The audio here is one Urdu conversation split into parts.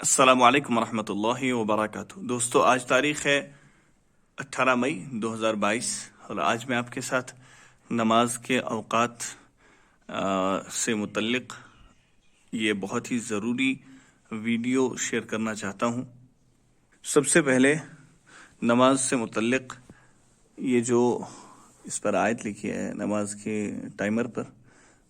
السلام علیکم ورحمۃ اللہ وبرکاتہ۔ دوستو، آج تاریخ ہے 18 مئی 2022 اور آج میں آپ کے ساتھ نماز کے اوقات سے متعلق یہ بہت ہی ضروری ویڈیو شیئر کرنا چاہتا ہوں۔ سب سے پہلے نماز سے متعلق یہ جو اس پر آیت لکھی ہے نماز کے ٹائمر پر،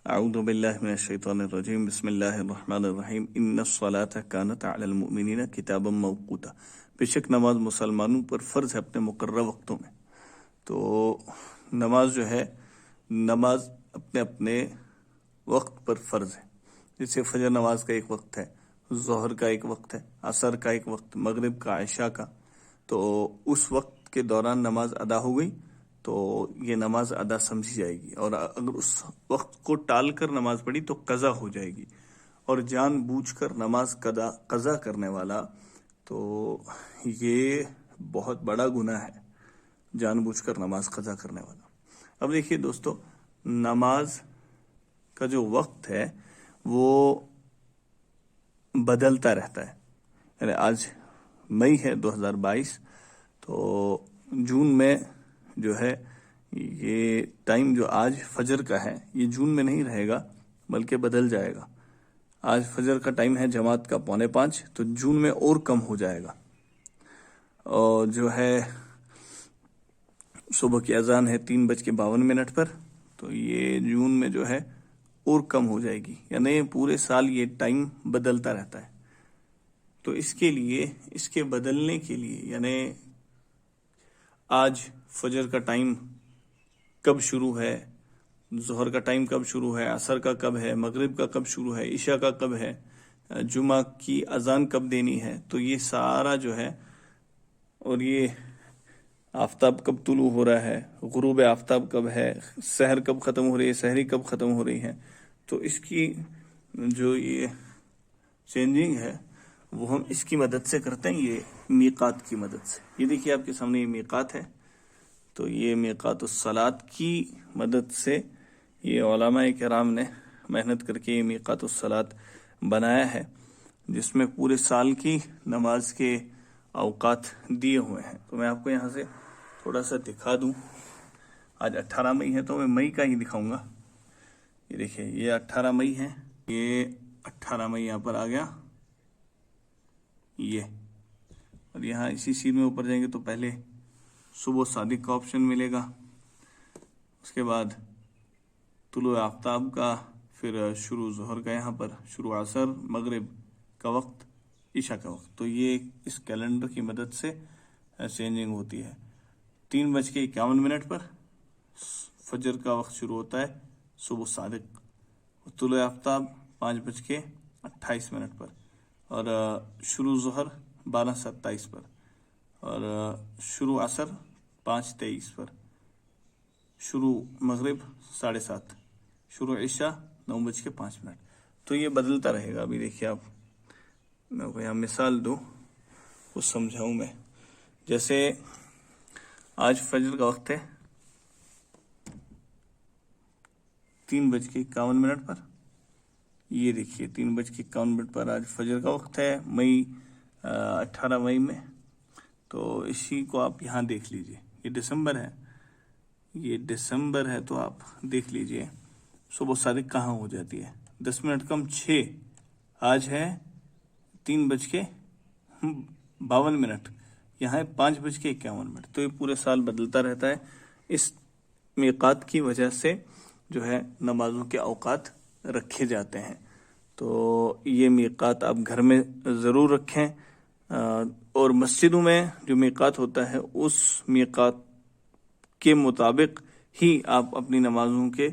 اعوذ باللہ من الشیطان الرجیم، بسم اللہ الرحمن الرحیم، ان الصلاۃ کانت علی المؤمنین کتابا موقوتا، بے شک نماز مسلمانوں پر فرض ہے اپنے مقررہ وقتوں میں۔ تو نماز جو ہے، نماز اپنے اپنے وقت پر فرض ہے۔ جیسے فجر نماز کا ایک وقت ہے، ظہر کا ایک وقت ہے، عصر کا ایک وقت، مغرب کا، عشاء کا۔ تو اس وقت کے دوران نماز ادا ہو گئی تو یہ نماز ادا سمجھی جائے گی، اور اگر اس وقت کو ٹال کر نماز پڑھی تو قضا ہو جائے گی، اور جان بوجھ کر نماز قضا کرنے والا تو یہ بہت بڑا گناہ ہے، جان بوجھ کر نماز قضا کرنے والا۔ اب دیکھیے دوستو، نماز کا جو وقت ہے وہ بدلتا رہتا ہے، یعنی آج مئی ہے 2022، تو جون میں جو ہے یہ ٹائم جو آج فجر کا ہے یہ جون میں نہیں رہے گا بلکہ بدل جائے گا۔ آج فجر کا ٹائم ہے جماعت کا 4:45، تو جون میں اور کم ہو جائے گا۔ اور جو ہے صبح کی اذان ہے 3:52 پر، تو یہ جون میں جو ہے اور کم ہو جائے گی، یعنی پورے سال یہ ٹائم بدلتا رہتا ہے۔ تو اس کے لیے، اس کے بدلنے کے لیے، یعنی آج فجر کا ٹائم کب شروع ہے، ظہر کا ٹائم کب شروع ہے، عصر کا کب ہے، مغرب کا کب شروع ہے، عشاء کا کب ہے، جمعہ کی اذان کب دینی ہے، تو یہ سارا جو ہے، اور یہ آفتاب کب طلوع ہو رہا ہے، غروب آفتاب کب ہے، سحر کب ختم ہو رہی ہے، سحری کب ختم ہو رہی ہے، تو اس کی جو یہ چینجنگ ہے وہ ہم اس کی مدد سے کرتے ہیں، یہ میقات کی مدد سے۔ یہ دیکھیے آپ کے سامنے یہ میقات ہے، تو یہ میقات الصلاۃ کی مدد سے یہ علماء کرام نے محنت کر کے یہ میقات الصلاۃ بنایا ہے، جس میں پورے سال کی نماز کے اوقات دیے ہوئے ہیں۔ تو میں آپ کو یہاں سے تھوڑا سا دکھا دوں۔ آج 18 مئی ہے تو میں مئی کا ہی دکھاؤں گا۔ یہ دیکھیں، یہ 18 مئی ہے، یہ 18 مئی یہاں پر آ گیا، یہ، اور یہاں اسی سین میں اوپر جائیں گے تو پہلے صبح صادق کا آپشن ملے گا، اس کے بعد طلوع آفتاب کا، پھر شروع ظہر کا، یہاں پر شروع عصر، مغرب کا وقت، عشاء کا وقت۔ تو یہ اس کیلنڈر کی مدد سے چینجنگ ہوتی ہے۔ 3:51 پر فجر کا وقت شروع ہوتا ہے، صبح صادق، طلوع آفتاب 5:28 پر، اور شروع ظہر 12:27 پر، اور شروع عصر 5:23 پر، شروع مغرب 7:30، شروع عشاء 9:05۔ تو یہ بدلتا رہے گا۔ ابھی دیکھیے آپ، میں کو یہاں مثال دوں، کچھ سمجھاؤں میں۔ جیسے آج فجر کا وقت ہے 3:51 پر، یہ دیکھیے 3:51 پر آج فجر کا وقت ہے، 18 مئی میں۔ تو اسی کو آپ یہاں دیکھ لیجئے، یہ دسمبر ہے، یہ دسمبر ہے، تو آپ دیکھ لیجئے صبح صادق کہاں ہو جاتی ہے، 10 منٹ کم 6، آج ہے 3:52، یہاں ہے 5:51۔ تو یہ پورے سال بدلتا رہتا ہے۔ اس میقات کی وجہ سے جو ہے نمازوں کے اوقات رکھے جاتے ہیں۔ تو یہ میقات آپ گھر میں ضرور رکھیں، اور مسجدوں میں جو میقات ہوتا ہے اس میقات کے مطابق ہی آپ اپنی نمازوں کے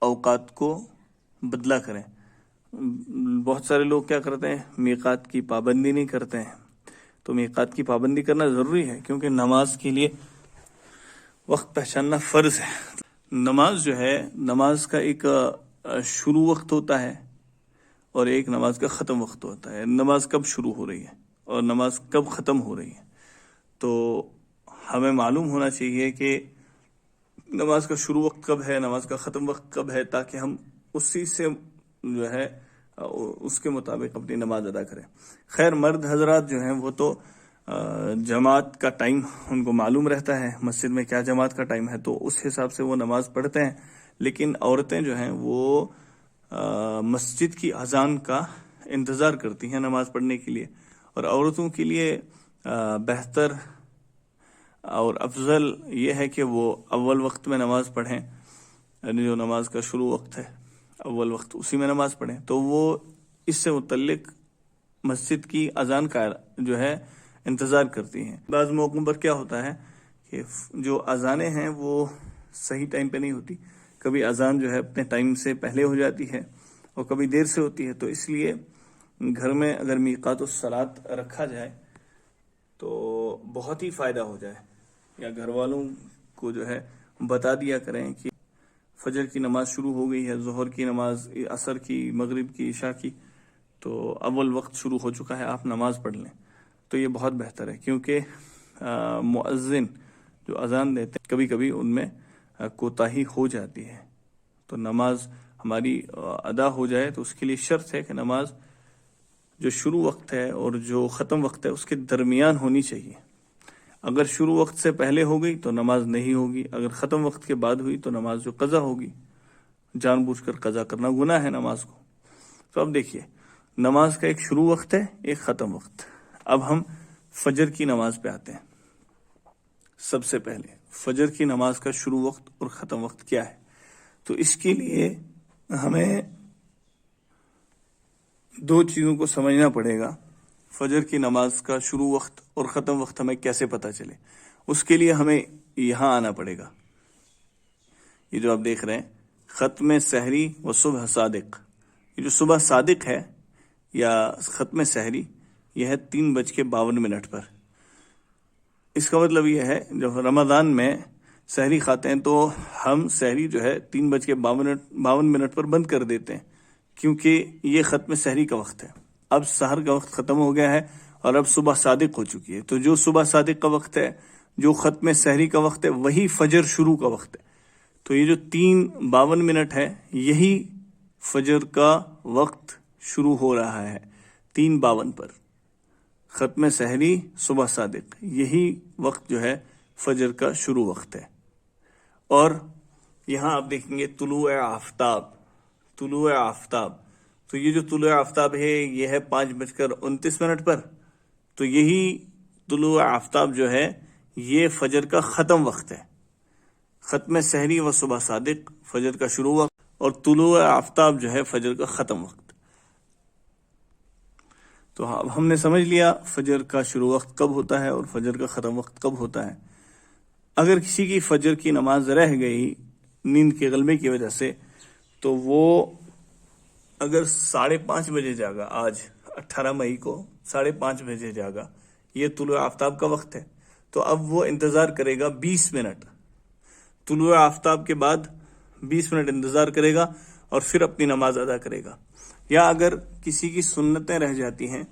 اوقات کو بدلا کریں۔ بہت سارے لوگ کیا کرتے ہیں، میقات کی پابندی نہیں کرتے ہیں۔ تو میقات کی پابندی کرنا ضروری ہے، کیونکہ نماز کے لیے وقت پہچاننا فرض ہے۔ نماز جو ہے، نماز کا ایک شروع وقت ہوتا ہے اور ایک نماز کا ختم وقت ہوتا ہے۔ نماز کب شروع ہو رہی ہے اور نماز کب ختم ہو رہی ہے، تو ہمیں معلوم ہونا چاہیے کہ نماز کا شروع وقت کب ہے، نماز کا ختم وقت کب ہے، تاکہ ہم اسی سے جو ہے اس کے مطابق اپنی نماز ادا کریں۔ خیر مرد حضرات جو ہیں وہ تو جماعت کا ٹائم ان کو معلوم رہتا ہے، مسجد میں کیا جماعت کا ٹائم ہے، تو اس حساب سے وہ نماز پڑھتے ہیں، لیکن عورتیں جو ہیں وہ مسجد کی اذان کا انتظار کرتی ہیں نماز پڑھنے کے لیے۔ اور عورتوں کے لیے بہتر اور افضل یہ ہے کہ وہ اول وقت میں نماز پڑھیں، یعنی جو نماز کا شروع وقت ہے اول وقت اسی میں نماز پڑھیں، تو وہ اس سے متعلق مسجد کی اذان کا جو ہے انتظار کرتی ہیں۔ بعض موقعوں پر کیا ہوتا ہے کہ جو اذانیں ہیں وہ صحیح ٹائم پہ نہیں ہوتی، کبھی اذان جو ہے اپنے ٹائم سے پہلے ہو جاتی ہے اور کبھی دیر سے ہوتی ہے، تو اس لیے گھر میں اگر میقات الصلاۃ رکھا جائے تو بہت ہی فائدہ ہو جائے، یا گھر والوں کو جو ہے بتا دیا کریں کہ فجر کی نماز شروع ہو گئی ہے، ظہر کی نماز، عصر کی، مغرب کی، عشاء کی، تو اول وقت شروع ہو چکا ہے، آپ نماز پڑھ لیں، تو یہ بہت بہتر ہے۔ کیونکہ مؤذن جو اذان دیتے ہیں کبھی کبھی ان میں کوتاہی ہو جاتی ہے، تو نماز ہماری ادا ہو جائے تو اس کے لیے شرط ہے کہ نماز جو شروع وقت ہے اور جو ختم وقت ہے اس کے درمیان ہونی چاہیے۔ اگر شروع وقت سے پہلے ہو گئی تو نماز نہیں ہوگی، اگر ختم وقت کے بعد ہوئی تو نماز جو قضا ہوگی، جان بوجھ کر قضا کرنا گناہ ہے نماز کو۔ تو اب دیکھیے، نماز کا ایک شروع وقت ہے، ایک ختم وقت۔ اب ہم فجر کی نماز پہ آتے ہیں۔ سب سے پہلے فجر کی نماز کا شروع وقت اور ختم وقت کیا ہے؟ تو اس کے لیے ہمیں دو چیزوں کو سمجھنا پڑے گا۔ فجر کی نماز کا شروع وقت اور ختم وقت ہمیں کیسے پتہ چلے؟ اس کے لیے ہمیں یہاں آنا پڑے گا۔ یہ جو آپ دیکھ رہے ہیں، ختم سحری و صبح صادق، یہ جو صبح صادق ہے یا ختم سحری، یہ ہے 3:52 پر۔ اس کا مطلب یہ ہے جب رمضان میں سحری کھاتے ہیں تو ہم سحری جو ہے 3:52 پر بند کر دیتے ہیں، کیونکہ یہ ختم سحری کا وقت ہے۔ اب سحر کا وقت ختم ہو گیا ہے اور اب صبح صادق ہو چکی ہے، تو جو صبح صادق کا وقت ہے، جو ختم سحری کا وقت ہے، وہی فجر شروع کا وقت ہے۔ تو یہ جو 3:52 ہے، یہی فجر کا وقت شروع ہو رہا ہے 3:52 پر۔ ختم سحری صبح صادق، یہی وقت جو ہے فجر کا شروع وقت ہے۔ اور یہاں آپ دیکھیں گے طلوع آفتاب، طلوع آفتاب، تو یہ جو طلوع آفتاب ہے یہ ہے 5:29 پر، تو یہی طلوع آفتاب جو ہے یہ فجر کا ختم وقت ہے۔ ختم سحری و صبح صادق فجر کا شروع وقت، اور طلوع آفتاب جو ہے فجر کا ختم وقت۔ تو اب ہم نے سمجھ لیا فجر کا شروع وقت کب ہوتا ہے اور فجر کا ختم وقت کب ہوتا ہے۔ اگر کسی کی فجر کی نماز رہ گئی نیند کے غلبے کی وجہ سے، تو وہ اگر 5:30 بجے جاگا، آج 18 مئی کو 5:30 بجے جاگا، یہ طلوع آفتاب کا وقت ہے، تو اب وہ انتظار کرے گا 20 منٹ، طلوع آفتاب کے بعد 20 منٹ انتظار کرے گا اور پھر اپنی نماز ادا کرے گا۔ یا اگر کسی کی سنتیں رہ جاتی ہیں،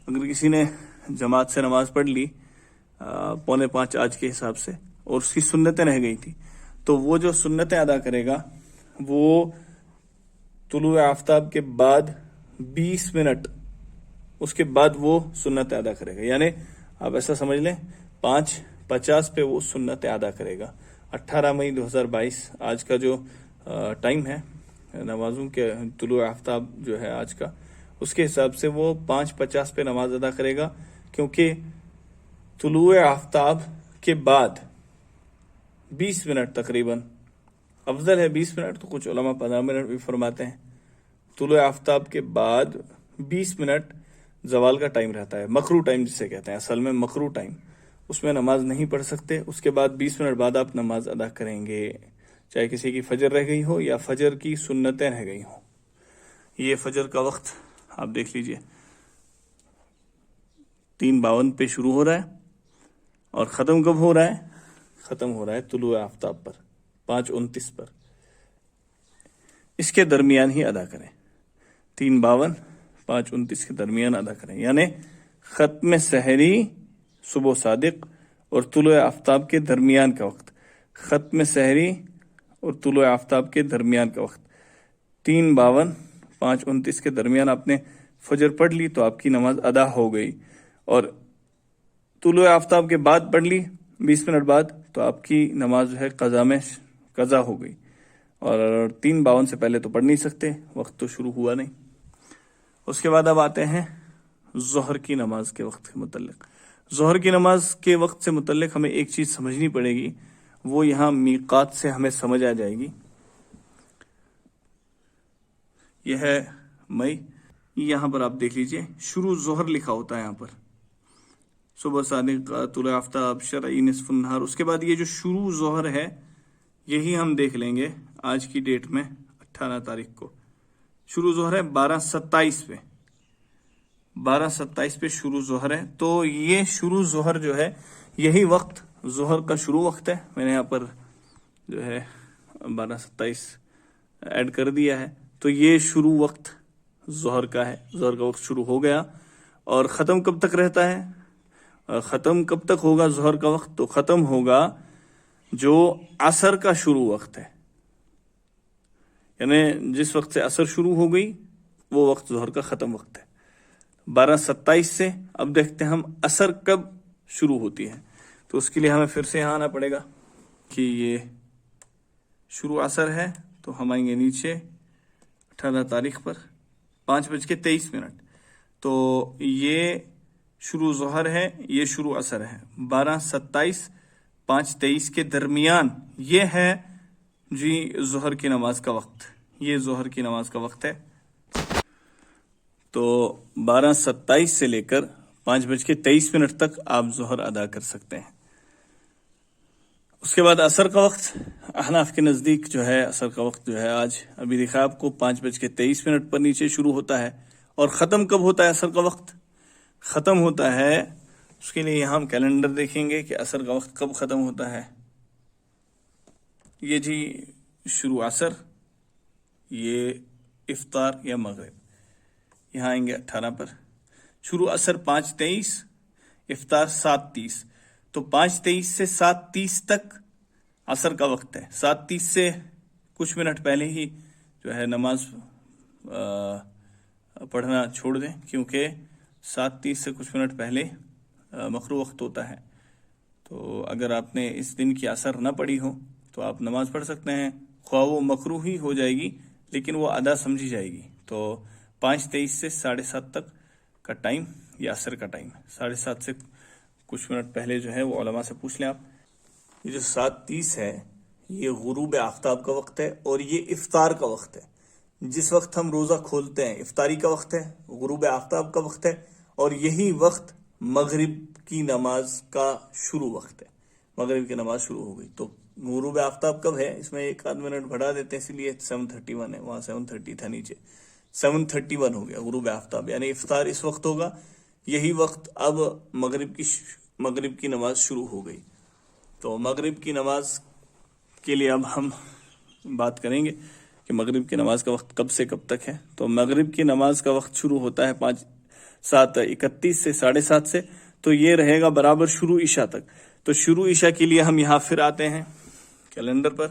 اگر کسی نے جماعت سے نماز پڑھ لی 4:45 آج کے حساب سے، اور اس کی سنتیں رہ گئی تھی، تو وہ جو سنتیں ادا کرے گا وہ طلوع آفتاب کے بعد 20 منٹ اس کے بعد وہ سنتیں ادا کرے گا، یعنی آپ ایسا سمجھ لیں 5:50 پہ وہ سنتیں ادا کرے گا۔ 18 مئی 2022 آج کا جو ٹائم ہے نمازوں کے، طلوع آفتاب جو ہے آج کا، اس کے حساب سے وہ 5:50 پہ نماز ادا کرے گا، کیونکہ طلوع آفتاب کے بعد 20 منٹ تقریباً، افضل ہے 20 منٹ، تو کچھ علماء 15 منٹ بھی فرماتے ہیں۔ طلوع آفتاب کے بعد 20 منٹ زوال کا ٹائم رہتا ہے، مکروہ ٹائم جسے کہتے ہیں، اصل میں مکروہ ٹائم، اس میں نماز نہیں پڑھ سکتے۔ اس کے بعد 20 منٹ بعد آپ نماز ادا کریں گے، چاہے کسی کی فجر رہ گئی ہو یا فجر کی سنتیں رہ گئی ہوں۔ یہ فجر کا وقت آپ دیکھ لیجئے 3:52 پہ شروع ہو رہا ہے، اور ختم کب ہو رہا ہے؟ ختم ہو رہا ہے طلوع آفتاب پر 5:29 پر۔ اس کے درمیان ہی ادا کریں، 3:52 5:29 کے درمیان ادا کریں، یعنی ختم سحری صبح صادق اور طلوع آفتاب کے درمیان کا وقت، ختم سحری اور طلوع آفتاب کے درمیان کا وقت 3:52 5:29 کے درمیان آپ نے فجر پڑھ لی تو آپ کی نماز ادا ہو گئی، اور طلوع آفتاب کے بعد پڑھ لی 20 منٹ بعد تو آپ کی نماز جو ہے قضا ہو گئی، اور 3:52 سے پہلے تو پڑھ نہیں سکتے، وقت تو شروع ہوا نہیں۔ اس کے بعد اب آتے ہیں ظہر کی نماز کے وقت کے متعلق۔ ظہر کی نماز کے وقت سے متعلق ہمیں ایک چیز سمجھنی پڑے گی، وہ یہاں میقات سے ہمیں سمجھ آ جائے گی۔ یہ ہے مئی، یہاں پر آپ دیکھ لیجئے شروع ظہر لکھا ہوتا ہے یہاں پر، صبح صادق، طلوع آفتاب، شرعی، نصف النہار۔ اس کے بعد یہ جو شروع ظہر ہے یہی ہم دیکھ لیں گے آج کی ڈیٹ میں 18 تاریخ کو شروع ظہر ہے 12:27 پہ، 12:27 پہ شروع ظہر ہے۔ تو یہ شروع ظہر جو ہے یہی وقت ظہر کا شروع وقت ہے۔ میں نے یہاں پر جو ہے 12:27 ایڈ کر دیا ہے، تو یہ شروع وقت ظہر کا ہے، ظہر کا وقت شروع ہو گیا۔ اور ختم کب تک رہتا ہے؟ ختم کب تک ہوگا ظہر کا وقت؟ تو ختم ہوگا جو عصر کا شروع وقت ہے، یعنی جس وقت سے عصر شروع ہو گئی وہ وقت ظہر کا ختم وقت ہے۔ 12:27 سے اب دیکھتے ہیں ہم عصر کب شروع ہوتی ہے، تو اس کے لیے ہمیں پھر سے یہاں آنا پڑے گا کہ یہ شروع عصر ہے، تو ہم آئیں گے نیچے 18 تاریخ پر 5:23۔ تو یہ شروع ظہر ہے، یہ شروع عصر ہے، 12:27 5:23 کے درمیان یہ ہے جی ظہر کی نماز کا وقت، یہ ظہر کی نماز کا وقت ہے۔ تو 12:27 سے لے کر 5:23 تک آپ ظہر ادا کر سکتے ہیں۔ اس کے بعد عصر کا وقت احناف کے نزدیک جو ہے عصر کا وقت جو ہے آج ابھی دکھا آپ کو 5:23 پر نیچے شروع ہوتا ہے، اور ختم کب ہوتا ہے عصر کا وقت؟ ختم ہوتا ہے، اس کے لیے یہاں ہم کیلنڈر دیکھیں گے کہ عصر کا وقت کب ختم ہوتا ہے۔ یہ جی شروع عصر، یہ افطار یا مغرب، یہاں آئیں گے 18 پر۔ شروع عصر 5:23، افطار 7:30، تو 5:23 سے 7:30 تک عصر کا وقت ہے۔ 7:30 سے کچھ منٹ پہلے ہی جو ہے نماز پڑھنا چھوڑ دیں، کیونکہ 7:30 سے کچھ منٹ پہلے مکروہ وقت ہوتا ہے۔ تو اگر آپ نے اس دن کی عصر نہ پڑھی ہو تو آپ نماز پڑھ سکتے ہیں، خواہ وہ مکروہ ہی ہو جائے گی لیکن وہ ادا سمجھی جائے گی۔ تو 5:23 سے 7:30 تک کا ٹائم یہ عصر کا ٹائم ہے۔ 7:30 سے کچھ منٹ پہلے جو ہے وہ علماء سے پوچھ لیں آپ۔ یہ جو 7:30 ہے یہ غروب آفتاب کا وقت ہے، اور یہ افطار کا وقت ہے۔ جس وقت ہم روزہ کھولتے ہیں افطاری کا وقت ہے، غروب آفتاب کا وقت ہے، اور یہی وقت مغرب کی نماز کا شروع وقت ہے۔ مغرب کی نماز شروع ہو گئی تو غروب آفتاب کب ہے؟ اس میں ایک آدھ منٹ بڑھا دیتے ہیں، اس لیے 7:31 ہے، وہاں 7:30 تھا نیچے، 7:31 ہو گیا غروب آفتاب، یعنی افطار اس وقت ہوگا، یہی وقت اب مغرب کی نماز شروع ہو گئی۔ تو مغرب کی نماز کے لیے اب ہم بات کریں گے کہ مغرب کی نماز کا وقت کب سے کب تک ہے۔ تو مغرب کی نماز کا وقت شروع ہوتا ہے 7:31 سے 7:30 سے، تو یہ رہے گا برابر شروع عشاء تک۔ تو شروع عشاء کے لیے ہم یہاں پھر آتے ہیں کیلنڈر پر،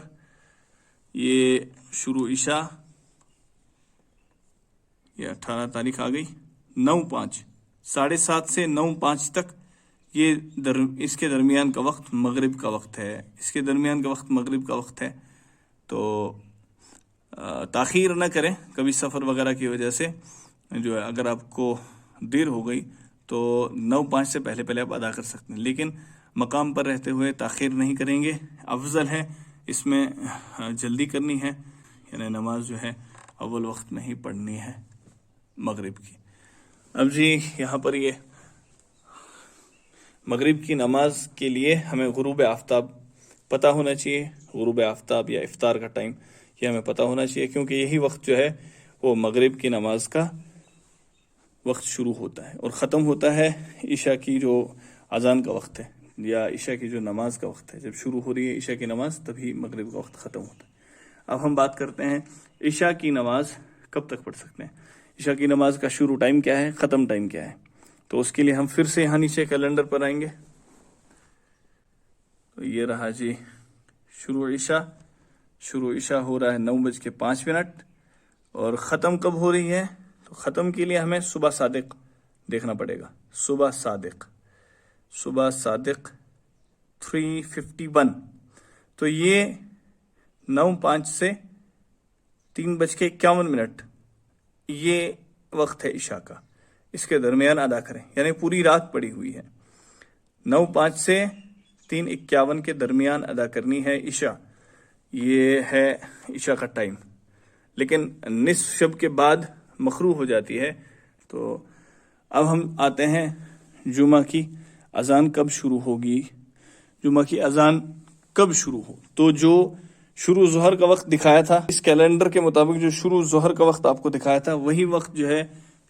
یہ شروع عشاء یہ 18 تاریخ آ گئی، 9:05، 7:30 سے 9:05 تک یہ اس کے درمیان کا وقت مغرب کا وقت ہے، اس کے درمیان کا وقت مغرب کا وقت ہے۔ تو تاخیر نہ کریں کبھی سفر وغیرہ کی وجہ سے، جو ہے اگر آپ کو دیر ہو گئی تو 9:05 سے پہلے آپ ادا کر سکتے ہیں، لیکن مقام پر رہتے ہوئے تاخیر نہیں کریں گے، افضل ہے اس میں جلدی کرنی ہے، یعنی نماز جو ہے اول وقت میں ہی پڑھنی ہے مغرب کی۔ اب جی یہاں پر یہ مغرب کی نماز کے لیے ہمیں غروب آفتاب پتہ ہونا چاہیے، غروب آفتاب یا افطار کا ٹائم یہ ہمیں پتہ ہونا چاہیے، کیونکہ یہی وقت جو ہے وہ مغرب کی نماز کا وقت شروع ہوتا ہے اور ختم ہوتا ہے عشاء کی جو اذان کا وقت ہے یا عشاء کی جو نماز کا وقت ہے، جب شروع ہو رہی ہے عشاء کی نماز تبھی مغرب کا وقت ختم ہوتا ہے۔ اب ہم بات کرتے ہیں عشاء کی نماز کب تک پڑھ سکتے ہیں، عشاء کی نماز کا شروع ٹائم کیا ہے، ختم ٹائم کیا ہے۔ تو اس کے لیے ہم پھر سے یہاں نیچے کیلنڈر پر آئیں گے، تو یہ رہا جی شروع عشاء ہو رہا ہے 9:05، اور ختم کب ہو رہی ہے؟ تو ختم کے لیے ہمیں صبح صادق دیکھنا پڑے گا. صبح صادق 3:51. تو یہ 9:05 سے 3:51 یہ وقت ہے عشاء کا. اس کے درمیان ادا کریں، یعنی پوری رات پڑی ہوئی ہے. 9:05 سے 3:51 کے درمیان ادا کرنی ہے عشاء. یہ ہے عشاء کا ٹائم. لیکن نصف شب کے بعد مکروہ ہو جاتی ہے. تو اب ہم آتے ہیں جمعہ کی اذان کب شروع ہوگی. جمعہ کی اذان کب شروع ہو؟ تو جو شروع ظہر کا وقت دکھایا تھا اس کیلنڈر کے مطابق، جو شروع ظہر کا وقت آپ کو دکھایا تھا وہی وقت جو ہے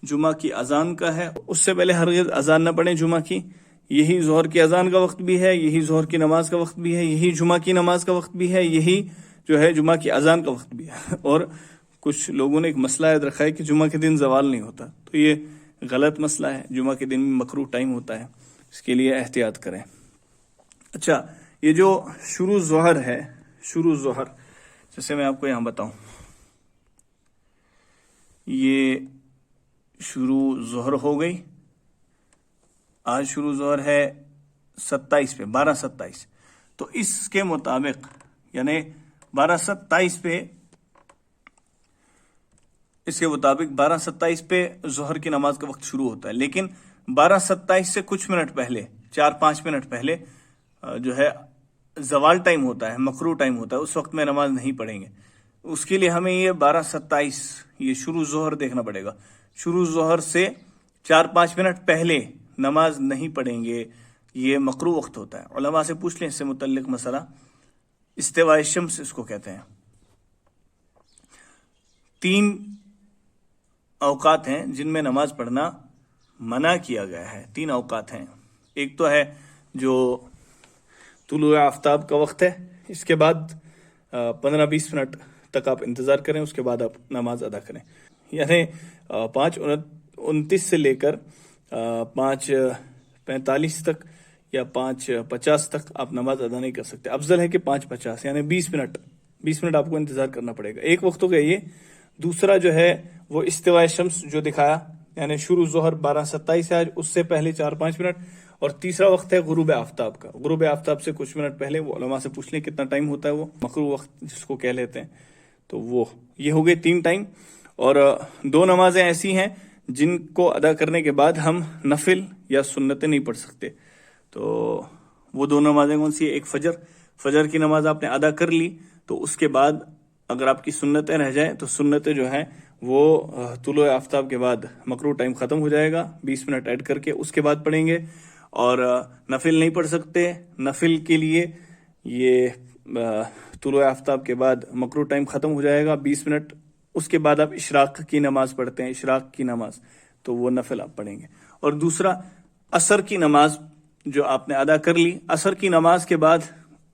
جمعہ کی اذان کا ہے. اس سے پہلے ہرگز اذان نہ پڑھیں جمعہ کی. یہی ظہر کی اذان کا وقت بھی ہے، یہی ظہر کی نماز کا وقت بھی ہے، یہی جمعہ کی نماز کا وقت بھی ہے، یہی جو ہے جمعہ کی اذان کا وقت بھی ہے. اور کچھ لوگوں نے ایک مسئلہ یاد رکھا ہے کہ جمعہ کے دن زوال نہیں ہوتا. تو یہ غلط مسئلہ ہے. جمعہ کے دن مکروہ ٹائم ہوتا ہے، اس کے لیے احتیاط کریں. اچھا، یہ جو شروع ظہر ہے، شروع ظہر جیسے میں آپ کو یہاں بتاؤں، یہ شروع ظہر ہو گئی. آج شروع ظہر ہے 27 پہ، 12/27. تو اس کے مطابق یعنی 12/27 پہ، اس کے مطابق 12/27 پہ ظہر کی نماز کا وقت شروع ہوتا ہے. لیکن 12/27 سے کچھ منٹ پہلے، 4-5 منٹ پہلے جو ہے زوال ٹائم ہوتا ہے، مکروہ ٹائم ہوتا ہے. اس وقت میں نماز نہیں پڑھیں گے. اس کے لیے ہمیں یہ 12/27 یہ شروع ظہر دیکھنا پڑے گا. شروع ظہر سے 4-5 منٹ پہلے نماز نہیں پڑھیں گے، یہ مکروہ وقت ہوتا ہے. علماء سے پوچھ لیں اس سے متعلق مسئلہ. استواء الشمس اس کو کہتے ہیں. 3 اوقات ہیں جن میں نماز پڑھنا منع کیا گیا ہے. 3 اوقات ہیں. ایک تو ہے جو طلوع آفتاب کا وقت ہے، اس کے بعد 15-20 منٹ تک آپ انتظار کریں، اس کے بعد آپ نماز ادا کریں. یعنی 5:29 سے لے کر 5:45 تک یا 5:50 تک آپ نماز ادا نہیں کر سکتے. افضل ہے کہ 5:50 یعنی 20 منٹ آپ کو انتظار کرنا پڑے گا. ایک وقت ہو گیا یہ. دوسرا جو ہے وہ استواء شمس جو دکھایا، یعنی شروع ظہر 12/27 ہے آج، اس سے پہلے 4-5 منٹ. اور تیسرا وقت ہے غروب آفتاب کا. غروب آفتاب سے کچھ منٹ پہلے. وہ علماء سے پوچھ لیں کتنا ٹائم ہوتا ہے، وہ مکروہ وقت جس کو کہہ لیتے ہیں. تو وہ یہ ہو گئے 3 ٹائم. اور 2 نمازیں ایسی ہیں جن کو ادا کرنے کے بعد ہم نفل یا سنتیں نہیں پڑھ سکتے. تو وہ 2 نمازیں کون سی ہے؟ ایک فجر کی نماز آپ نے ادا کر لی، تو اس کے بعد اگر آپ کی سنتیں رہ جائیں تو سنتیں جو ہیں وہ طلوع آفتاب کے بعد مکروہ ٹائم ختم ہو جائے گا، 20 منٹ ایڈ کر کے اس کے بعد پڑھیں گے. اور نفل نہیں پڑھ سکتے. نفل کے لیے یہ طلوع آفتاب کے بعد مکروہ ٹائم ختم ہو جائے گا 20 منٹ. اس کے بعد آپ اشراق کی نماز پڑھتے ہیں، اشراق کی نماز، تو وہ نفل آپ پڑھیں گے. اور دوسرا عصر کی نماز جو آپ نے ادا کر لی، عصر کی نماز کے بعد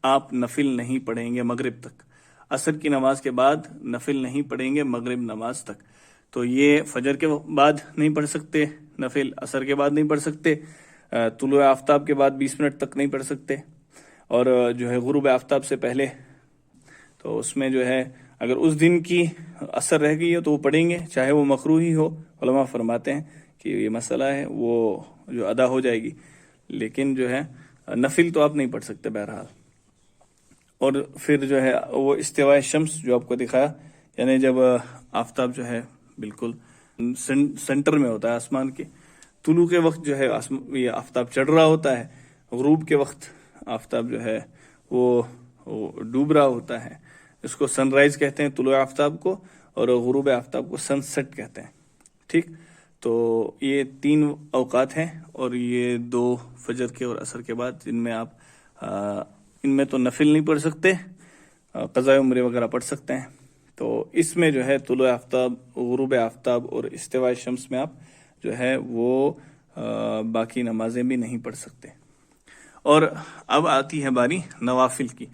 آپ نفل نہیں پڑھیں گے مغرب تک. عصر کی نماز کے بعد نفل نہیں پڑھیں گے مغرب نماز تک. تو یہ فجر کے بعد نہیں پڑھ سکتے نفل، عصر کے بعد نہیں پڑھ سکتے، طلوع آفتاب کے بعد 20 منٹ تک نہیں پڑھ سکتے. اور جو ہے غروب آفتاب سے پہلے، تو اس میں جو ہے اگر اس دن کی اثر رہ گئی ہے تو وہ پڑھیں گے، چاہے وہ مکروہ ہی ہو. علماء فرماتے ہیں کہ یہ مسئلہ ہے وہ جو ادا ہو جائے گی. لیکن جو ہے نفل تو آپ نہیں پڑھ سکتے بہرحال. اور پھر جو ہے وہ استواء شمس جو آپ کو دکھایا، یعنی جب آفتاب جو ہے بالکل سینٹر میں ہوتا ہے آسمان کے. طلوع کے وقت جو ہے یہ آفتاب چڑھ رہا ہوتا ہے. غروب کے وقت آفتاب جو ہے وہ ڈوب رہا ہوتا ہے. اس کو سن رائز کہتے ہیں طلوع آفتاب کو، اور غروب آفتاب کو سن سیٹ کہتے ہیں. ٹھیک. تو یہ 3 اوقات ہیں، اور یہ 2 فجر کے اور عصر کے بعد، جن میں آپ ان میں تو نفل نہیں پڑھ سکتے، قضاء عمرے وغیرہ پڑھ سکتے ہیں. تو اس میں جو ہے طلوع آفتاب، غروب آفتاب اور استواء شمس میں آپ جو ہے وہ باقی نمازیں بھی نہیں پڑھ سکتے. اور اب آتی ہے باری نوافل کی.